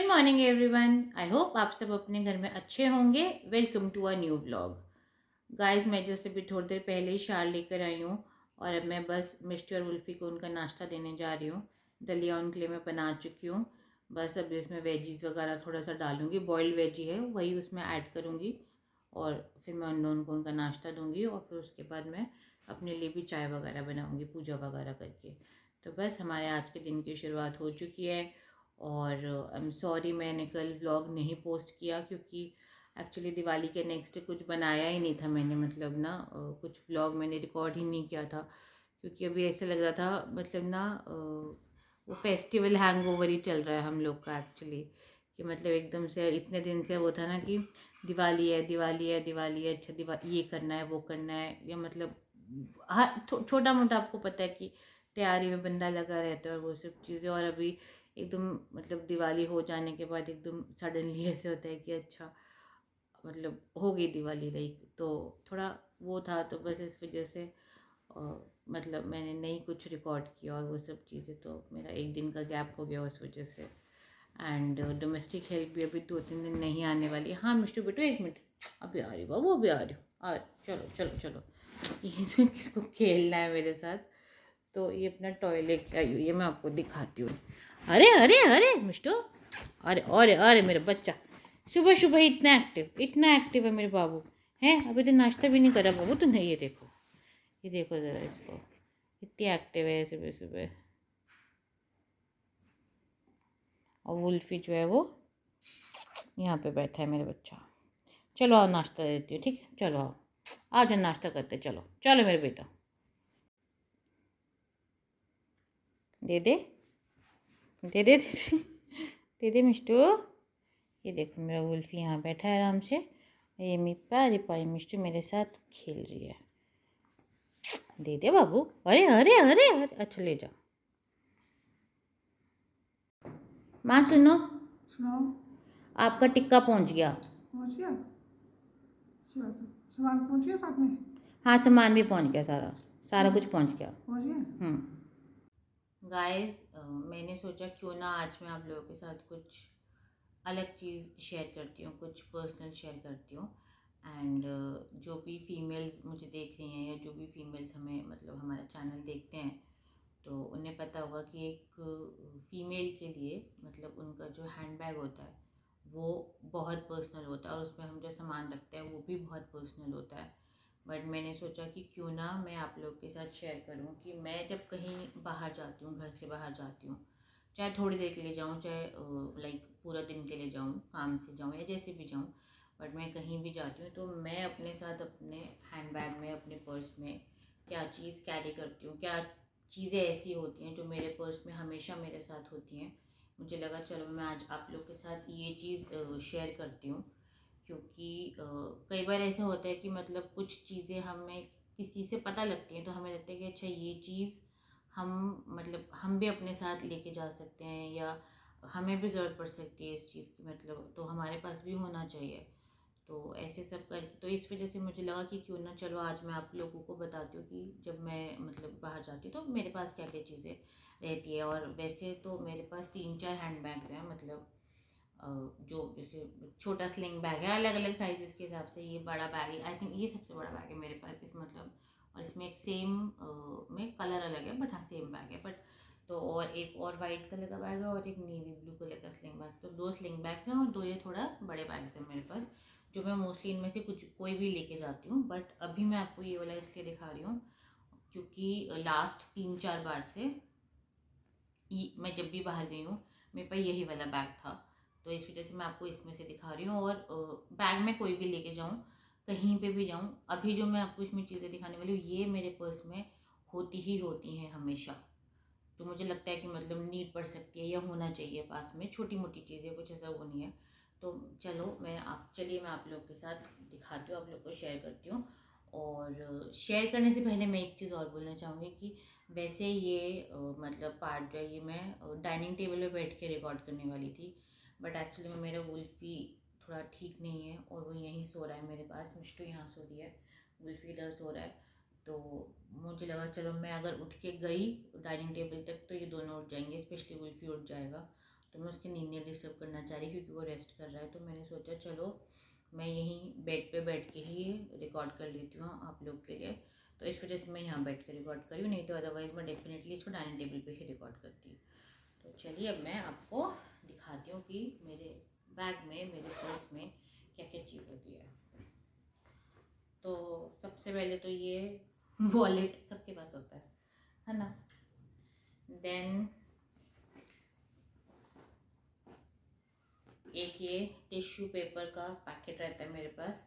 Morning everyone. I hope आप सब अपने घर में अच्छे होंगे। Welcome to a new vlog. Guys, मैं जस्ट अभी थोड़ी देर पहले ही शाल लेकर आई हूँ और अब मैं बस मिष्टी और उल्फी को उनका नाश्ता देने जा रही हूँ। दलिया उनके लिए मैं बना चुकी हूँ। बस अभी उसमें वेजीज वगैरह थोड़ा सा डालूंगी, बॉइल्ड वेजी है वही उसमें ऐड करूँगी और फिर मैं उन लोगों को उनका नाश्ता दूंगी और फिर उसके बाद मैं अपने लिए भी चाय वगैरह बनाऊंगी पूजा वगैरह करके। तो बस हमारे आज के दिन की शुरुआत हो चुकी है। और आई एम सॉरी मैंने कल व्लॉग नहीं पोस्ट किया क्योंकि एक्चुअली दिवाली के नेक्स्ट कुछ बनाया ही नहीं था मैंने, मतलब ना कुछ व्लॉग मैंने रिकॉर्ड ही नहीं किया था क्योंकि अभी ऐसे लग रहा था, मतलब ना वो फेस्टिवल हैंगओवर ही चल रहा है हम लोग का एक्चुअली। कि मतलब एकदम से इतने दिन से वो था ना कि दिवाली है दिवाली है दिवाली है, अच्छा दिवाली ये करना है वो करना है, या मतलब हाँ छोटा मोटा आपको पता है कि तैयारी में बंदा लगा रहता है और वो सब चीज़ें। और अभी एकदम मतलब दिवाली हो जाने के बाद एकदम सडनली ऐसे होता है कि अच्छा मतलब हो गई दिवाली लाइक, तो थोड़ा वो था, तो बस इस वजह से अ, मतलब मैंने नहीं कुछ रिकॉर्ड किया और वो सब चीज़ें, तो मेरा एक दिन का गैप हो गया उस वजह से। एंड डोमेस्टिक हेल्प भी अभी 2-3 दिन नहीं आने वाली है। हाँ मिष्टू बेटो एक मिनट, अभी आ रही हूँ बाबू, अभी आ रही हूँ। चलो चलो चलो, ये जो किसको खेलना है मेरे साथ, तो ये अपना टॉयलेट आई हुई है, मैं आपको दिखाती हूँ। अरे अरे अरे मिष्टू, अरे अरे अरे मेरा बच्चा सुबह सुबह इतना एक्टिव है मेरे बाबू। हैं अभी तो नाश्ता भी नहीं करा बाबू तुमने, ये देखो ज़रा इसको, इतनी एक्टिव है सुबह सुबह। और वुल्फी जो है वो यहाँ पे बैठा है मेरा बच्चा। चलो आओ नाश्ता देती हूँ, ठीक है, चलो आओ, आ जाओ नाश्ता करते, चलो चलो मेरे बेटा, दे दे दे दे दे दे दे मिष्टू। ये देखो मेरा वुल्फी यहाँ बैठा है आराम से, ये मेरी प्यारी प्यारी मिष्टू मेरे साथ खेल रही है। दे दे बाबू, अरे अरे अरे अरे, अच्छा ले जाओ। माँ सुनो, सुनाओ। आपका टिक्का पहुँच गया। पहुँच गया, अच्छी बात है। सामान पहुँच गया साथ में। हाँ सामान भी पहुँच गया, सारा सारा हाँ, कुछ पहुँच गया। पहुँच गया। गाइस, मैंने सोचा क्यों ना आज मैं आप लोगों के साथ कुछ अलग चीज़ शेयर करती हूँ, कुछ पर्सनल शेयर करती हूँ। एंड जो भी फीमेल्स मुझे देख रही हैं या जो भी फीमेल्स हमें मतलब हमारा चैनल देखते हैं, तो उन्हें पता होगा कि एक फीमेल के लिए मतलब उनका जो हैंडबैग होता है वो बहुत पर्सनल होता है और उसमें हम जो सामान रखते हैं वो भी बहुत पर्सनल होता है। बट मैंने सोचा कि क्यों ना मैं आप लोग के साथ शेयर करूं कि मैं जब कहीं बाहर जाती हूँ, घर से बाहर जाती हूँ, चाहे थोड़ी देर के लिए जाऊँ, चाहे लाइक पूरा दिन के लिए जाऊँ, काम से जाऊँ या जैसे भी जाऊँ, बट मैं कहीं भी जाती हूँ तो मैं अपने साथ अपने हैंडबैग में, अपने पर्स में क्या चीज़ कैरी करती हूँ, क्या चीज़ें ऐसी होती हैं जो मेरे पर्स में हमेशा मेरे साथ होती हैं। मुझे लगा चलो मैं आज आप लोग के साथ ये चीज़ शेयर करती हूँ क्योंकि कई बार ऐसा होता है कि मतलब कुछ चीज़ें हमें किसी से पता लगती हैं तो हमें लगता है कि अच्छा ये चीज़ हम मतलब हम भी अपने साथ लेके जा सकते हैं या हमें भी ज़रूरत पड़ सकती है इस चीज़ की, मतलब तो हमारे पास भी होना चाहिए। तो ऐसे सब कर, तो इस वजह से मुझे लगा कि क्यों ना चलो आज मैं आप लोगों को बताती हूँ कि जब मैं मतलब बाहर जाती हूँ तो मेरे पास क्या क्या चीज़ें रहती है। और वैसे तो मेरे पास 3-4 हैंड बैग्स हैं, मतलब जो जैसे छोटा स्लिंग बैग है अलग अलग साइजेस के हिसाब से, ये बड़ा बैग है, आई थिंक ये सबसे बड़ा बैग है मेरे पास इस मतलब, और इसमें एक सेम में कलर अलग है बट हाँ सेम बैग है बट, तो और एक और वाइट कलर का बैग है और एक नेवी ब्लू कलर का स्लिंग बैग, तो 2 स्लिंग बैग्स हैं और 2 ये थोड़ा बड़े बैग्स हैं मेरे पास, जो मैं मोस्टली इनमें से कुछ कोई भी लेके जाती हूँ। बट अभी मैं आपको ये वाला इसलिए दिखा रही हूँ क्योंकि लास्ट 3-4 बार से मैं जब भी बाहर गई हूँ मेरे पास यही वाला बैग था, तो इस वजह से मैं आपको इसमें से दिखा रही हूँ। और बैग में कोई भी लेके जाऊँ, कहीं पे भी जाऊँ, अभी जो मैं आपको इसमें चीज़ें दिखाने वाली हूँ ये मेरे पर्स में होती ही होती हैं हमेशा। तो मुझे लगता है कि मतलब नीड पड़ सकती है या होना चाहिए पास में, छोटी मोटी चीज़ें, कुछ ऐसा वो नहीं है। तो चलो चलिए मैं आप लोग के साथ दिखाती हूँ, आप लोग को शेयर करती हूँ। और शेयर करने से पहले मैं एक चीज़ और बोलना चाहूँगी कि वैसे ये मतलब पार्ट जो है ये मैं डाइनिंग टेबल पे बैठ के रिकॉर्ड करने वाली थी, बट एक्चुअली में मेरा वुल्फी थोड़ा ठीक नहीं है और वो यहीं सो रहा है मेरे पास, मिष्टू यहाँ सो रही है, वुल्फी इधर सो रहा है। तो मुझे लगा चलो मैं अगर उठ के गई डाइनिंग टेबल तक तो ये दोनों उठ जाएंगे, स्पेशली वुल्फी उठ जाएगा, तो मैं उसकी नींद नहीं डिस्टर्ब करना चाह रही क्योंकि वो रेस्ट कर रहा है। तो मैंने सोचा चलो मैं यहीं बेड पे बैठ के ही रिकॉर्ड कर लेती हूँ आप लोग के लिए। तो इस वजह से मैं यहाँ बैठ के रिकॉर्ड करी हूँ, नहीं तो अदरवाइज़ मैं डेफिनेटली इसको डाइनिंग टेबल पे ही रिकॉर्ड करती। तो चलिए अब मैं आपको दिखाती हूँ कि मेरे बैग में, मेरे पर्स में क्या क्या चीज़ होती है। तो सबसे पहले तो ये वॉलेट सबके पास होता है ना। देन एक ये टिश्यू पेपर का पैकेट रहता है मेरे पास,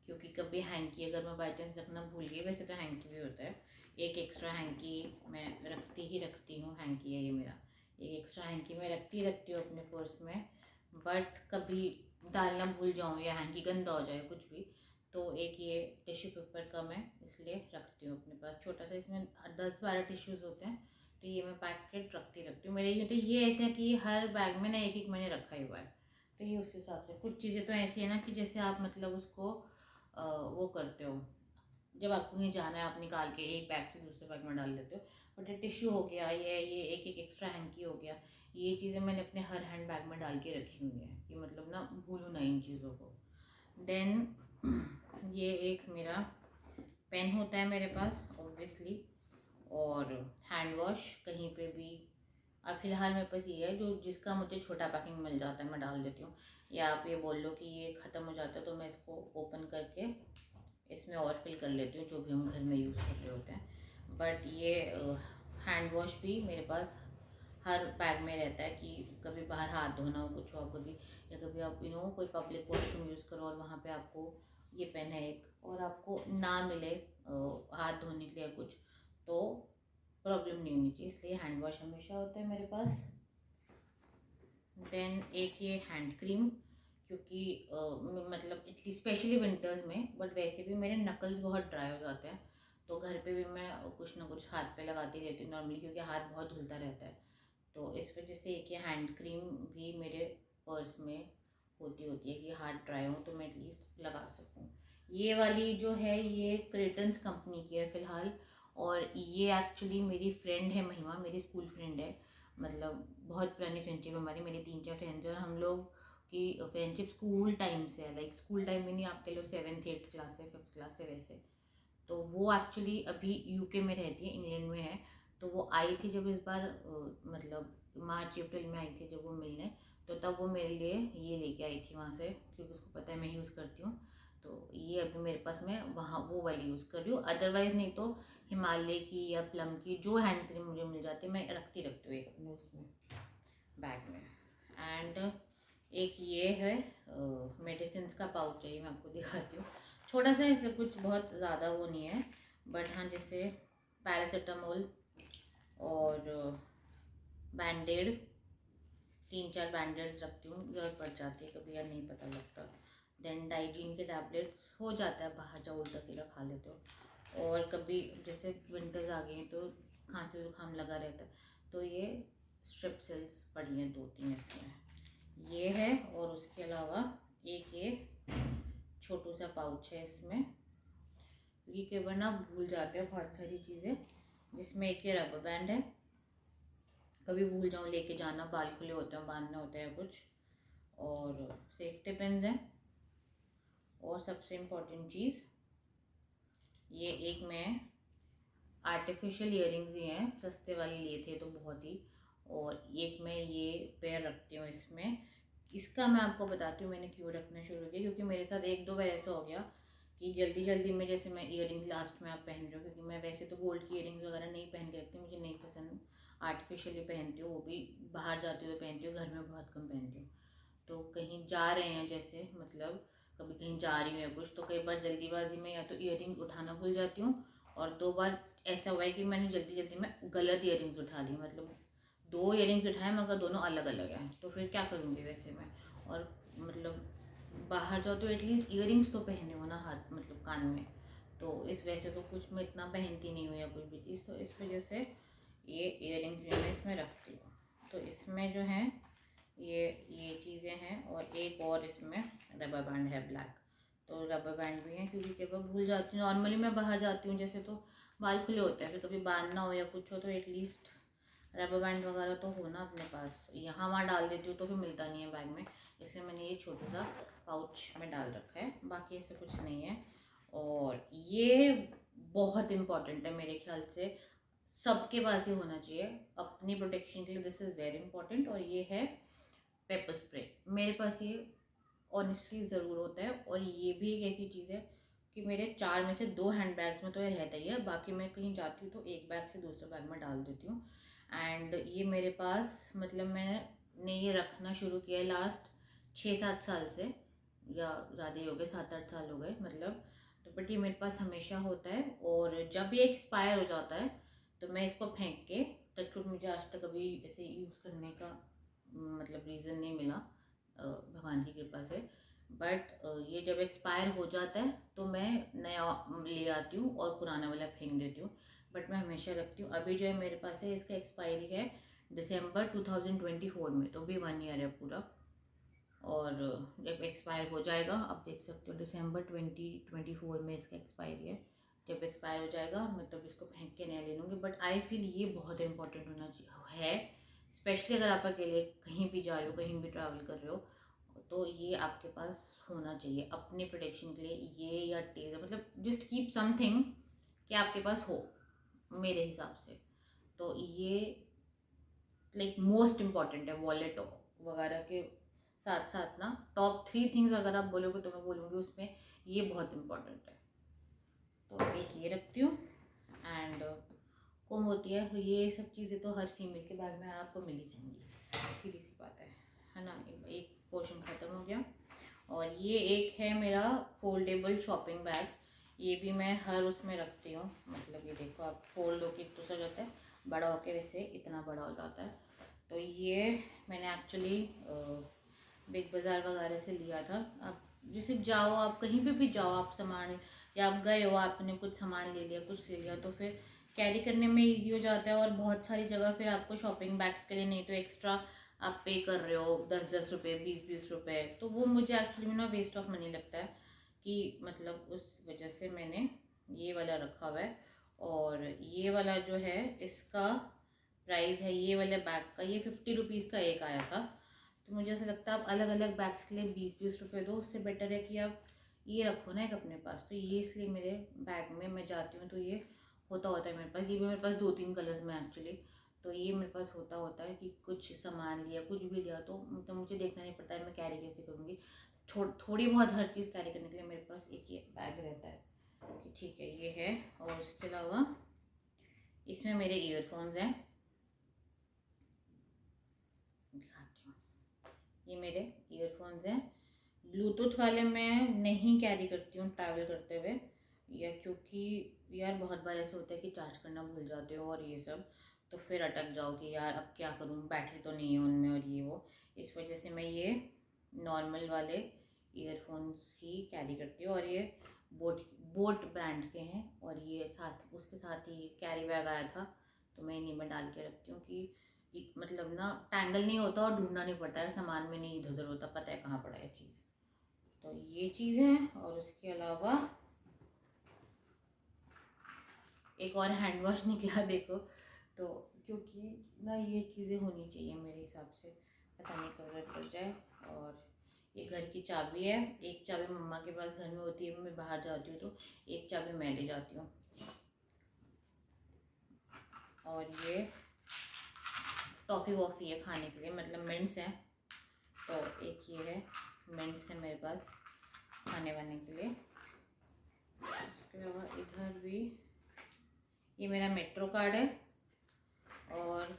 क्योंकि कभी हैंकी अगर मैं बाई चांस रखना भूल गई, वैसे तो हैंकी भी होता है, एक एक्स्ट्रा हैंकी मैं रखती हूँ। हैंकी है ये मेरा, एक एक्स्ट्रा हैंकी मैं रखती हूँ अपने पर्स में। बट कभी डालना भूल जाऊँ या हैंकी गंदा हो जाए कुछ भी, तो एक ये टिश्यू पेपर का मैं इसलिए रखती हूँ अपने पास, छोटा सा। इसमें 10-12 टिश्यूज़ होते हैं, तो ये मैं पैकेट रखती हूँ। मेरे तो ये ऐसे है कि हर बैग में ना एक एक मैंने रखा ही हुआ है। तो ये उस हिसाब से, कुछ चीज़ें तो ऐसी है ना कि जैसे आप मतलब उसको वो करते हो, जब आपको कहीं जाना है आप निकाल के एक बैग से दूसरे बैग में डाल देते हो। बट ये टिश्यू हो गया, ये एक एक एक्स्ट्रा हैंकी हो गया, ये चीज़ें मैंने अपने हर हैंड बैग में डाल के रखी हुई हैं कि मतलब ना भूलूँ ना इन चीज़ों को। देन ये एक मेरा पेन होता है मेरे पास ऑब्वियसली, और हैंड वॉश कहीं पे भी। अब फ़िलहाल मेरे पास ये है जो जिसका मुझे छोटा पैकिंग मिल जाता है मैं डाल देती हूँ, या आप ये बोल लो कि ये ख़त्म हो जाता है तो मैं इसको ओपन करके इसमें और फिल कर लेती हूँ जो भी हम घर में यूज़ कर रहे होते हैं। बट ये हैंड वॉश भी मेरे पास हर बैग में रहता है कि कभी बाहर हाथ धोना हो, कुछ हो, कभी या कभी आप कोई पब्लिक वॉशरूम यूज़ करो और वहाँ पे आपको ये पेन है एक, और आपको ना मिले हाथ धोने के लिए कुछ, तो प्रॉब्लम नहीं होनी चाहिए, इसलिए हैंड वॉश हमेशा होता है मेरे पास। देन एक ये हैंड क्रीम, क्योंकि मतलब इतनी स्पेशली विंटर्स में, बट वैसे भी मेरे नकल्स बहुत ड्राई हो जाते हैं, तो घर पे भी मैं कुछ ना कुछ हाथ पे लगाती रहती हूँ नॉर्मली, क्योंकि हाथ बहुत धुलता रहता है। तो इस वजह से एक ये हैंड क्रीम भी मेरे पर्स में होती है कि हाथ ड्राई हो तो मैं एटलीस्ट लगा सकूँ। ये वाली जो है ये क्रेटन्स कंपनी की है फ़िलहाल, और ये एक्चुअली मेरी फ्रेंड है महिमा, मेरी स्कूल फ्रेंड है। मतलब बहुत पुरानी फ्रेंडशिप हमारी, मेरी 3-4 फ्रेंड्स हैं और हम लोग की फ्रेंडशिप स्कूल टाइम से है। लाइक स्कूल टाइम में नहीं, आप कह लो 7th-8th क्लास से, 5th क्लास से वैसे। तो वो एक्चुअली अभी यूके में रहती है, इंग्लैंड में है। तो वो आई थी जब इस बार मतलब मार्च-अप्रैल में आई थी जब वो मिलने, तो तब वो मेरे लिए ये लेके आई थी वहाँ से, क्योंकि उसको पता है मैं यूज़ करती हूँ। तो ये अभी मेरे पास, मैं वहाँ वो वाली यूज़ कर रही हूँ। अदरवाइज़ नहीं तो हिमालय की या प्लम की जो हैंड क्रीम मुझे मिल जाती है मैं रखती हूँ एक अपने उसमें बैग में। एंड एक ये है मेडिसिन का पाउच है, ये मैं आपको दिखाती हूँ। छोटा सा, इससे कुछ बहुत ज़्यादा वो नहीं है, बट हाँ जैसे पैरासीटामोल और बैंडेड, 3-4 बैंडेड्स रखती हूँ, ज़रूरत पड़ जाती है कभी यार नहीं पता लगता। देन डाइजीन के टैबलेट्स, हो जाता है बाहर जाओ उल्टा सीधा खा लेते हो, और कभी जैसे विंटर्स आ गई हैं तो खांसी जुकाम लगा रहता है, तो ये स्ट्रिप्सिल्स पड़ी हैं 2-3 इसमें, ये है। और उसके अलावा एक ये छोटू सा पाउच है इसमें, क्योंकि कई बार ना भूल जाते हैं बहुत सारी चीज़ें, जिसमें एक ये रबर बैंड है, कभी भूल जाऊँ लेके जाना, बाल खुले होते हैं बांधने होते हैं कुछ, और सेफ्टी पिन्स हैं, और सबसे इम्पोर्टेंट चीज़ ये एक मैं आर्टिफिशियल ईयरिंग्स ही हैं, सस्ते वाले लिए थे तो बहुत ही, और एक मैं ये पेयर रखती हूँ इसमें। इसका मैं आपको बताती हूँ मैंने क्यों रखना शुरू किया, क्योंकि मेरे साथ 1-2 बार ऐसा हो गया कि जल्दी जल्दी में, जैसे मैं ईयरिंग्स लास्ट में आप पहन रहे हो, क्योंकि मैं वैसे तो गोल्ड की ईयरिंग्स वगैरह नहीं पहन के रखती, मुझे नहीं पसंद, आर्टिफिशियली पहनती हूँ, वो भी बाहर जाती हूँ तो पहनती हूँ, घर में बहुत कम पहनती हूँ। तो कहीं जा रहे हैं जैसे, मतलब कभी कहीं जा रही हूँ या कुछ, तो कई बार जल्दीबाजी में या तो ईयरिंग्स उठाना भूल जाती हूँ, और 2 बार ऐसा हुआ है कि मैंने जल्दी जल्दी में गलत ईयरिंग्स उठा ली, मतलब 2 ईयरिंग्स उठाए मगर दोनों अलग अलग हैं, तो फिर क्या करूँगी वैसे मैं। और मतलब बाहर जाओ तो एटलीस्ट ईयरिंग्स तो पहने हो ना हाथ, मतलब कान में, तो इस वजह से तो कुछ मैं इतना पहनती नहीं हूँ या कोई भी चीज़, तो इस वजह से ये ईयरिंग्स भी मैं इसमें रखती हूँ। तो इसमें जो है ये चीज़ें हैं, और एक और इसमें रबर बैंड है ब्लैक, तो रबर बैंड भी है, क्योंकि कई बार भूल जाती हूँ, नॉर्मली मैं बाहर जाती हूँ जैसे तो बाल खुले होते हैं, फिर कभी बांधना हो या कुछ हो तो एटलीस्ट रबर बैंड वगैरह तो हो ना अपने पास, यहाँ वहाँ डाल देती हूँ तो फिर मिलता नहीं है बैग में, इसलिए मैंने ये छोटा सा पाउच में डाल रखा है, बाकी ऐसे कुछ नहीं है। और ये बहुत इम्पॉर्टेंट है मेरे ख्याल से, सबके पास ही होना चाहिए अपनी प्रोटेक्शन के लिए, दिस इज़ वेरी इंपॉर्टेंट। और ये है पेपर स्प्रे, मेरे पास ये ऑनेस्टली ज़रूर होता है। और ये भी एक ऐसी चीज़ है कि मेरे 4 में से 2 हैंड बैग्स में तो ये रहता ही है, बाकी मैं कहीं जाती हूँ तो एक बैग से दूसरे बैग में डाल देती हूँ। एंड ये मेरे पास मतलब मैंने ये रखना शुरू किया है लास्ट 6-7 साल से, या ज़्यादा ही हो गए, 7-8 साल हो गए मतलब। तो बट ये मेरे पास हमेशा होता है, और जब ये एक्सपायर हो जाता है तो मैं इसको फेंक के, टचवुड मुझे आज तक कभी ऐसे यूज़ करने का मतलब रीज़न नहीं मिला भगवान की कृपा से। बट ये जब एक्सपायर हो जाता है तो मैं नया ले आती हूँ और पुराना वाला फेंक देती हूँ, बट मैं हमेशा रखती हूँ। अभी जो है मेरे पास है, इसका एक्सपायरी है दिसंबर 2024 में, तो भी 1 ईयर है पूरा। और जब एक्सपायर हो जाएगा, आप देख सकते हो दिसंबर 2024 में इसका एक्सपायरी है, जब एक्सपायर हो जाएगा मैं तब इसको फेंक के नया ले लूँगी। बट आई फील ये बहुत इंपॉर्टेंट होना चाहिए है, स्पेशली अगर आप अकेले कहीं भी जा रहे हो, कहीं भी ट्रैवल कर रहे हो, तो ये आपके पास होना चाहिए अपनी प्रोटेक्शन के लिए। ये या टेजर, मतलब जस्ट कीप समथिंग कि आपके पास हो, मेरे हिसाब से तो ये लाइक मोस्ट इम्पॉर्टेंट है। वॉलेट वगैरह के साथ साथ ना टॉप 3 थिंग्स अगर आप बोलोगे तो मैं बोलूँगी उसमें ये बहुत इम्पॉर्टेंट है। तो एक ये रखती हूँ, एंड कॉम होती है, ये सब चीज़ें तो हर फीमेल के बैग में आपको मिल ही जाएंगी, सीधी सी बात है ना। एक पोर्शन ख़त्म हो गया। और ये एक है मेरा फोल्डेबल शॉपिंग बैग, ये भी मैं हर उसमें रखती हूँ, मतलब ये देखो आप फोल्ड होके एक दूसरा जाता है, बड़ा होके वैसे इतना बड़ा हो जाता है। तो ये मैंने एक्चुअली बिग बाज़ार वगैरह से लिया था। आप जैसे जाओ, आप कहीं पे भी जाओ, आप सामान, या आप गए हो, आपने कुछ सामान ले लिया, कुछ ले लिया, तो फिर कैरी करने में इजी हो जाता है। और बहुत सारी जगह फिर आपको शॉपिंग बैग्स के लिए नहीं तो एक्स्ट्रा आप पे कर रहे हो 10-10 रुपये, 20-20 रुपये, तो वो मुझे एक्चुअली में ना वेस्ट ऑफ मनी लगता है, कि मतलब उस वजह से मैंने ये वाला रखा हुआ है। और ये वाला जो है इसका प्राइस है, ये वाले बैग का ये 50 रुपीज़ का एक आया था। तो मुझे ऐसा लगता है आप अलग अलग बैग्स के लिए 20-20 रुपये दो, उससे बेटर है कि आप ये रखो ना एक अपने पास। तो ये इसलिए मेरे बैग में मैं जाती हूँ तो ये होता है मेरे पास। ये भी मेरे पास 2-3 कलर्स में एक्चुअली, तो ये मेरे पास होता है कि कुछ सामान लिया, कुछ भी लिया, तो मुझे देखना नहीं पड़ता है मैं कैरी कैसे करूँगी। थोड़ी बहुत हर चीज़ कैरी करने के लिए मेरे पास एक ये बैग रहता है कि ठीक है ये है। और उसके अलावा इसमें मेरे ईयरफोन्स हैं, दिखाती हूँ, ये मेरे ईयरफोन्स हैं। ब्लूटूथ वाले मैं नहीं कैरी करती हूँ ट्रैवल करते हुए, या क्योंकि यार बहुत बार ऐसा होता है कि चार्ज करना भूल जाते हो और ये सब, तो फिर अटक जाओ कि यार अब क्या करूँ, बैटरी तो नहीं है उनमें और ये वो। इस वजह से मैं ये नॉर्मल वाले ईयरफोन्स ही कैरी करती हूँ। और ये बोट बोट ब्रांड के हैं, और ये साथ उसके साथ ही कैरी बैग आया था, तो मैं इन्हीं में डाल के रखती हूँ कि मतलब ना टैंगल नहीं होता और ढूंढना नहीं पड़ता है, सामान में नहीं इधर उधर होता, पता है कहाँ पड़ा है चीज़। तो ये चीज़ है। और उसके अलावा एक और हैंड वॉश निकला देखो, तो क्योंकि ना ये चीज़ें होनी चाहिए मेरे हिसाब से, पता नहीं कब जरूरत पड़ जाए। और ये घर की चाबी है, एक चाबी मम्मा के पास घर में होती है, मैं बाहर जाती हूँ तो एक चाबी मैं ले जाती हूँ। और ये टॉफ़ी वॉफ़ी है खाने के लिए, मतलब मिंट्स हैं, तो एक ये है मिंट्स है मेरे पास खाने वाने के लिए। उसके अलावा इधर भी ये मेरा मेट्रो कार्ड है, और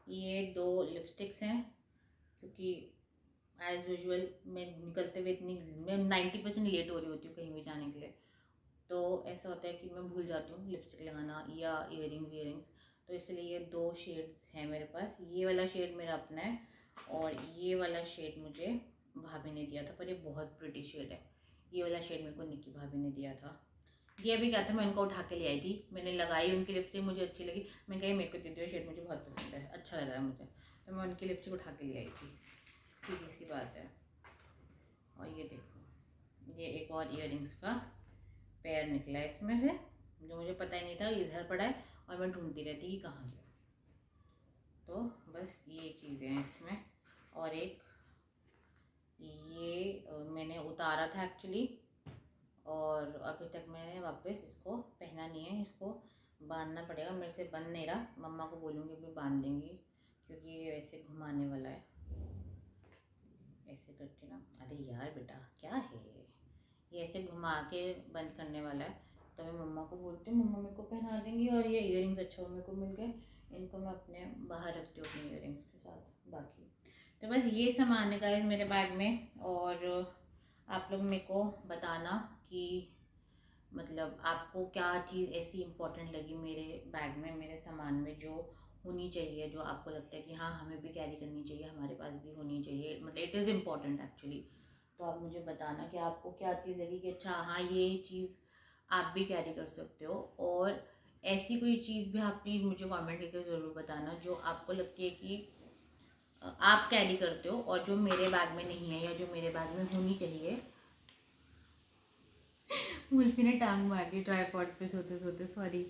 ये 2 लिपस्टिक्स हैं, क्योंकि एज़ यूजुअल मैं निकलते हुए इतनी, मैं 90% लेट हो रही होती हूँ कहीं भी जाने के लिए, तो ऐसा होता है कि मैं भूल जाती हूँ लिपस्टिक लगाना या ईयरिंग्स। तो इसलिए ये 2 शेड्स हैं मेरे पास, ये वाला शेड मेरा अपना है, और ये वाला शेड मुझे भाभी ने दिया था, पर ये बहुत प्रिटी शेड है। ये वाला शेड मेरे को निक्की भाभी ने दिया था। ये भी क्या था, मैं उनको उठा के ले आई थी, मैंने लगाई उनकी लिपस्टिक, मुझे अच्छी लगी, मैंने कहा मेरे को दे दो शेड, मुझे बहुत पसंद है, अच्छा लग रहा है मुझे, तो मैं उनकी लिपस्टिक उठा के ले आई थी, सीधी सी बात है। और ये देखो, ये एक और ईयरिंग्स का पेयर निकला है इसमें से, जो मुझे पता ही नहीं था, इधर पड़ा है और मैं ढूंढती रहती कि कहाँ गया। तो बस ये चीज़ें हैं इसमें। और एक ये मैंने उतारा था एक्चुअली, और अभी तक मैंने वापस इसको पहना नहीं है। इसको बांधना पड़ेगा, मेरे से बंध नहीं रहा। मम्मा को बोलूँगी भी बांध देंगी, क्योंकि ये वैसे घुमाने वाला है ऐसे करके ना। अरे यार बेटा क्या है ये ऐसे घुमा के बंद करने वाला है। तो मैं मम्मा को बोलती हूँ, मम्मा मेरे को पहना देंगी। और ये इयररिंग्स अच्छा मेरे को मिल गए, इनको मैं अपने बाहर रखती हूँ अपने इयररिंग्स के साथ। बाकी तो बस ये सामान है गाइस मेरे बैग में। और आप लोग मेरे को बताना कि मतलब आपको क्या चीज़ ऐसी इम्पोर्टेंट लगी मेरे बैग में, मेरे सामान में, जो होनी चाहिए, जो आपको लगता है कि हाँ हमें भी कैरी करनी चाहिए, हमारे पास भी होनी चाहिए, मतलब इट इज़ इम्पॉर्टेंट एक्चुअली। तो आप मुझे बताना कि आपको क्या चीज़ लगी कि अच्छा हाँ ये चीज़ आप भी कैरी कर सकते हो। और ऐसी कोई चीज़ भी आप प्लीज़ मुझे कमेंट करके ज़रूर बताना जो आपको लगती है कि आप कैरी करते हो और जो मेरे बैग में नहीं है, या जो मेरे बैग में होनी चाहिए। मुल्फी ने टांग मार दी ट्राईपॉड पे सोते सोते, सॉरी।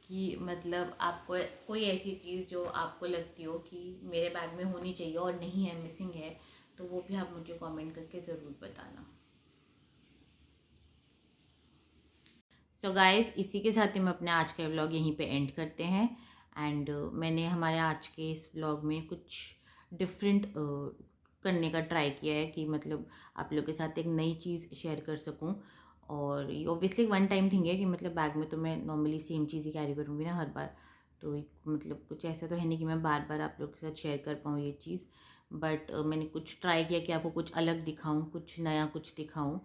कि मतलब आपको कोई ऐसी चीज़ जो आपको लगती हो कि मेरे बैग में होनी चाहिए और नहीं है, मिसिंग है, तो वो भी आप मुझे कमेंट करके ज़रूर बताना। सो गाइस, इसी के साथ ही हम अपने आज का व्लॉग यहीं पे एंड करते हैं। एंड मैंने हमारे आज के इस व्लॉग में कुछ डिफरेंट करने का ट्राई किया है कि मतलब आप लोग के साथ एक नई चीज़ शेयर कर सकूं। और ये ऑब्वियसली वन टाइम थिंग है कि मतलब बैग में तो मैं नॉर्मली सेम चीज़ ही कैरी करूँगी ना हर बार। तो मतलब कुछ ऐसा तो है नहीं कि मैं बार बार आप लोग के साथ शेयर कर पाऊँ ये चीज़। बट मैंने कुछ ट्राई किया कि आपको कुछ अलग दिखाऊँ, कुछ नया कुछ दिखाऊँ।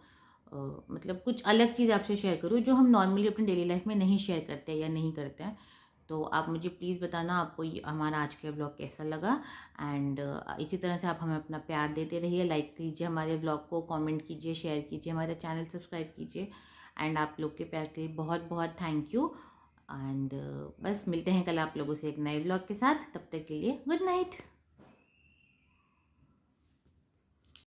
मतलब कुछ अलग चीज़ आपसे शेयर करूँ जो हम नॉर्मली अपनी डेली लाइफ में नहीं शेयर करते या नहीं करते हैं। तो आप मुझे प्लीज़ बताना आपको ये हमारा आज का व्लॉग कैसा लगा। एंड इसी तरह से आप हमें अपना प्यार देते रहिए, लाइक कीजिए हमारे व्लॉग को, कमेंट कीजिए, शेयर कीजिए, हमारा चैनल सब्सक्राइब कीजिए। एंड आप लोग के प्यार के लिए बहुत बहुत थैंक यू। एंड बस मिलते हैं कल आप लोगों से एक नए व्लॉग के साथ। तब तक के लिए गुड नाइट।